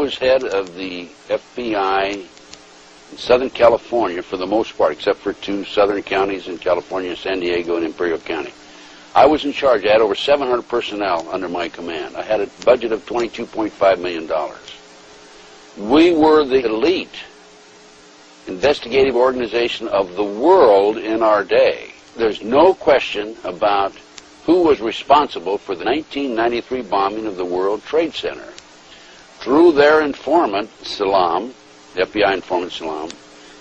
was head of the FBI in Southern California for the most part, except for 2 southern counties in California, San Diego and Imperial County. I was in charge. I had over 700 personnel under my command. I had a budget of $22.5 million. We were the elite investigative organization of the world in our day. There's no question about who was responsible for the 1993 bombing of the World Trade Center. Through their informant, Salam, the FBI informant Salam,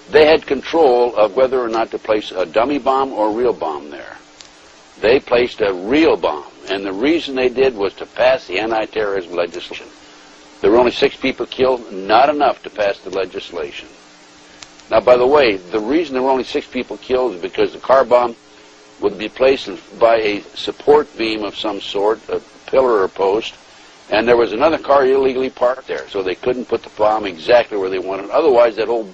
they had control of whether or not to place a dummy bomb or a real bomb there. They placed a real bomb, and the reason they did was to pass the anti-terrorism legislation. There were only 6 people killed, not enough to pass the legislation. Now, by the way, the reason there were only 6 people killed is because the car bomb would be placed by a support beam of some sort, a pillar or post, and there was another car illegally parked there, so they couldn't put the bomb exactly where they wanted. Otherwise, that old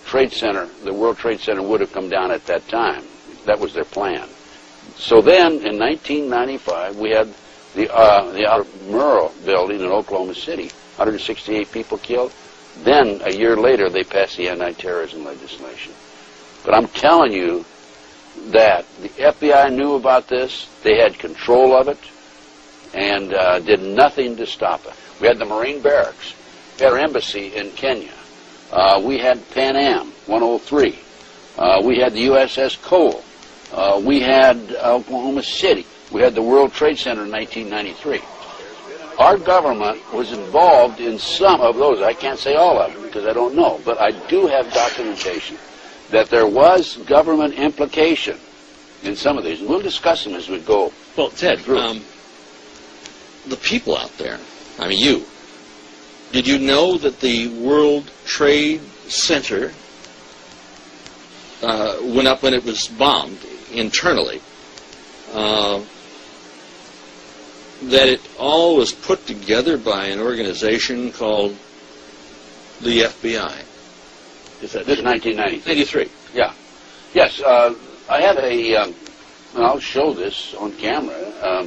Trade Center, the World Trade Center, would have come down at that time. That was their plan. So then, in 1995, we had the Murrah building in Oklahoma City, 168 people killed. Then, a year later, they passed the anti-terrorism legislation. But I'm telling you that the FBI knew about this, they had control of it, and did nothing to stop it. We had the Marine Barracks. We had our embassy in Kenya. We had Pan Am 103. We had the USS Cole. We had Oklahoma City. We had the World Trade Center in 1993. Our government was involved in some of those. I can't say all of them because I don't know, but I do have documentation that there was government implication in some of these. And we'll discuss them as we go. Well, Ted, the people out there, I mean did you know that the World Trade Center went up when it was bombed internally, that it all was put together by an organization called the FBI? Is that this is 1993? Yeah. Yes. I have and I'll show this on camera,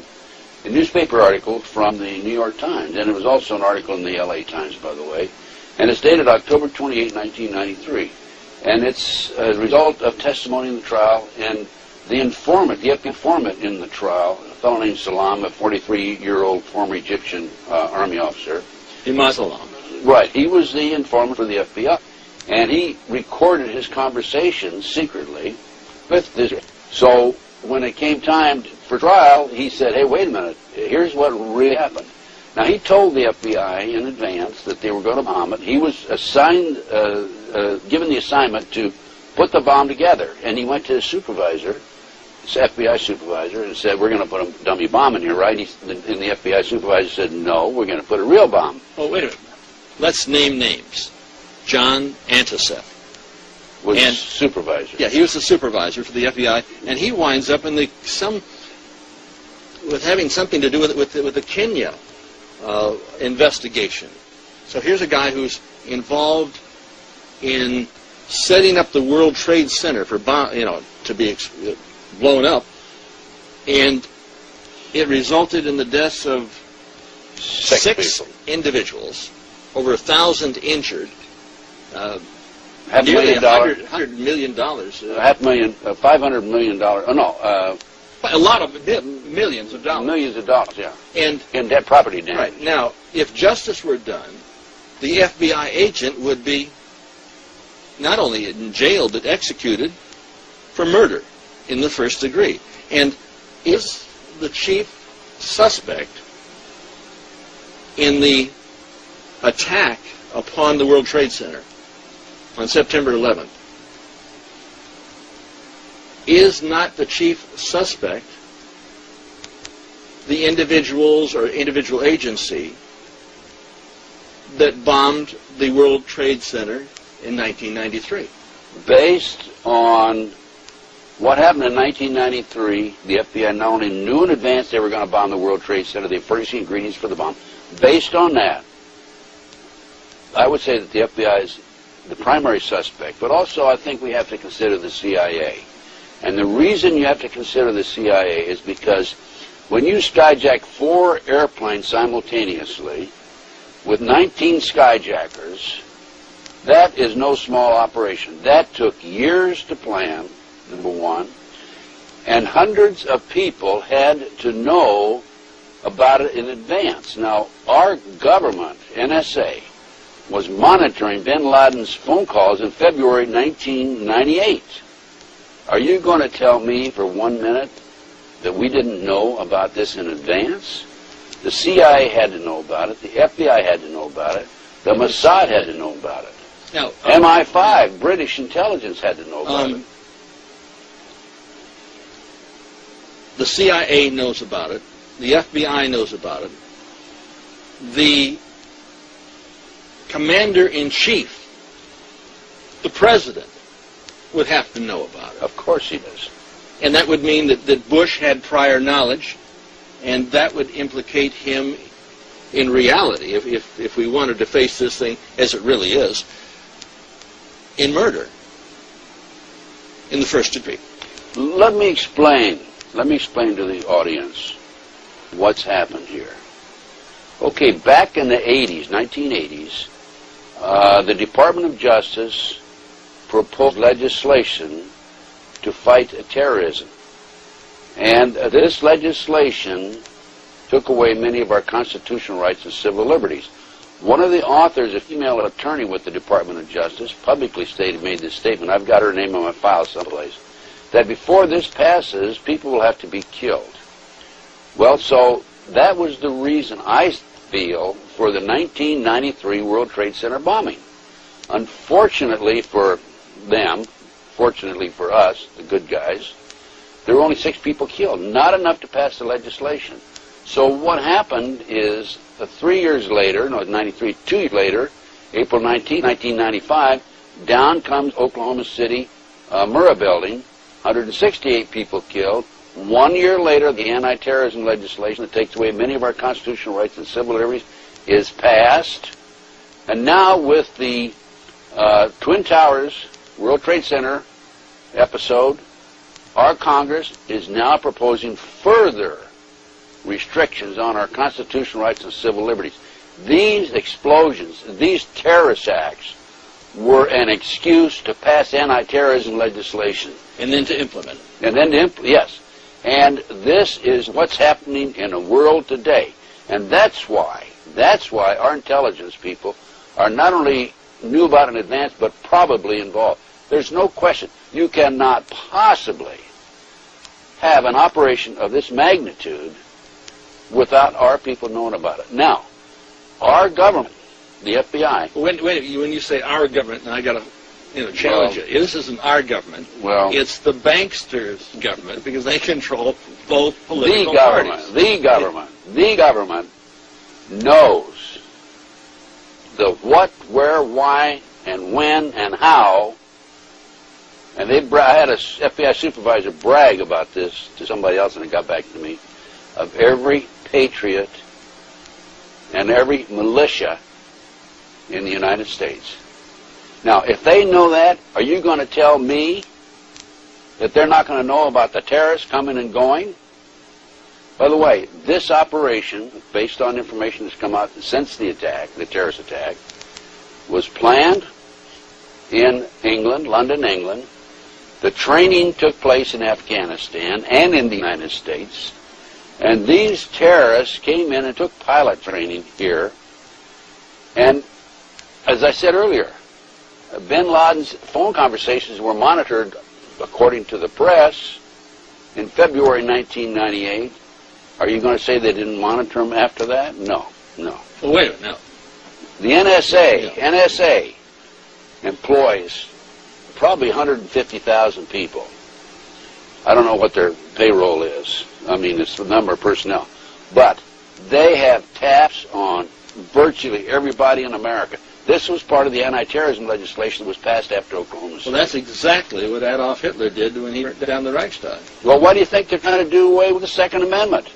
a newspaper article from the New York Times, and it was also an article in the LA Times, by the way, and it's dated October 28, 1993, and it's a result of testimony in the trial, and the informant, the FBI informant in the trial, a fellow named Salam, a 43-year-old former Egyptian army officer. Salam. Right. He was the informant for the FBI, and he recorded his conversations secretly with this. So when it came time for trial, he said, hey, wait a minute, here's what really happened. Now, he told the FBI in advance that they were going to bomb it. He was assigned, given the assignment to put the bomb together, and he went to his supervisor, his FBI supervisor, and said, we're going to put a dummy bomb in here, right? And the FBI supervisor said, no, we're going to put a real bomb. Oh, wait a minute. Let's name names. John Antiseth was the supervisor. Yeah, he was the supervisor for the FBI, and he winds up in with having something to do with the Kenya investigation. So here's a guy who's involved in setting up the World Trade Center for to be blown up, and it resulted in the deaths of 6 individuals, over 1,000 injured. $100 million. $500 million. Oh, no. A lot of millions of dollars. Millions of dollars, yeah. And in debt property damage. Right. Now, if justice were done, the FBI agent would be not only in jail, but executed for murder in the first degree. And is the chief suspect in the attack upon the World Trade Center on September 11th, is not the chief suspect the individuals or individual agency that bombed the World Trade Center in 1993? Based on what happened in 1993, the FBI not only knew in advance they were going to bomb the World Trade Center, they furnished the ingredients for the bomb. Based on that, I would say that the FBI is the primary suspect, but also I think we have to consider the CIA. And the reason you have to consider the CIA is because when you skyjack 4 airplanes simultaneously with 19 skyjackers, that is no small operation. That took years to plan, number one, and hundreds of people had to know about it in advance. Now, our government, NSA, was monitoring bin Laden's phone calls in February 1998. Are you going to tell me for 1 minute that we didn't know about this in advance? The CIA had to know about it. The FBI had to know about it. The Mossad had to know about it. Now, MI5, British intelligence, had to know about it. The CIA knows about it. The FBI knows about it. The commander-in-chief, the president, would have to know about it. Of course he does. And that would mean that Bush had prior knowledge, and that would implicate him in reality, if we wanted to face this thing as it really is, in murder in the first degree. Let me explain to the audience what's happened here. Okay, back in the 80s, 1980s, the Department of Justice proposed legislation to fight terrorism. And this legislation took away many of our constitutional rights and civil liberties. One of the authors, a female attorney with the Department of Justice, publicly made this statement. I've got her name on my file someplace, that before this passes, people will have to be killed. Well, so that was the reason, I feel, for the 1993 World Trade Center bombing. Unfortunately for them, fortunately for us, the good guys, there were only 6 people killed, not enough to pass the legislation. So what happened is 3 years later, no, 93, 2 years later, April 19, 1995, down comes Oklahoma City Murrah building, 168 people killed. 1 year later, the anti-terrorism legislation that takes away many of our constitutional rights and civil liberties is passed. And now with the Twin Towers World Trade Center episode, our Congress is now proposing further restrictions on our constitutional rights and civil liberties. These explosions, these terrorist acts, were an excuse to pass anti-terrorism legislation. And then to implement it. And then to yes. And this is what's happening in the world today. And that's why our intelligence people are not only knew about it in advance, but probably involved. There's no question. You cannot possibly have an operation of this magnitude without our people knowing about it. Now, our government, the FBI... When you say our government, and I got to challenge you. This isn't our government. Well, it's the banksters' government, because they control both political parties. The government knows the what, where, why, and when, and how. And I had a FBI supervisor brag about this to somebody else, and it got back to me, of every patriot and every militia in the United States. Now, if they know that, are you going to tell me that they're not going to know about the terrorists coming and going? By the way, this operation, based on information that's come out since the attack, the terrorist attack, was planned in England, London, England. The training took place in Afghanistan and in the United States. And these terrorists came in and took pilot training here. And as I said earlier, bin Laden's phone conversations were monitored, according to the press, in February 1998. Are you going to say they didn't monitor them after that? No. Well, wait a minute, no. The NSA employs probably 150,000 people. I don't know what their payroll is. I mean, it's the number of personnel. But they have taps on virtually everybody in America. This was part of the anti-terrorism legislation that was passed after Oklahoma City. Well, that's exactly what Adolf Hitler did when he burnt down the Reichstag. Well, why do you think they're trying to do away with the Second Amendment?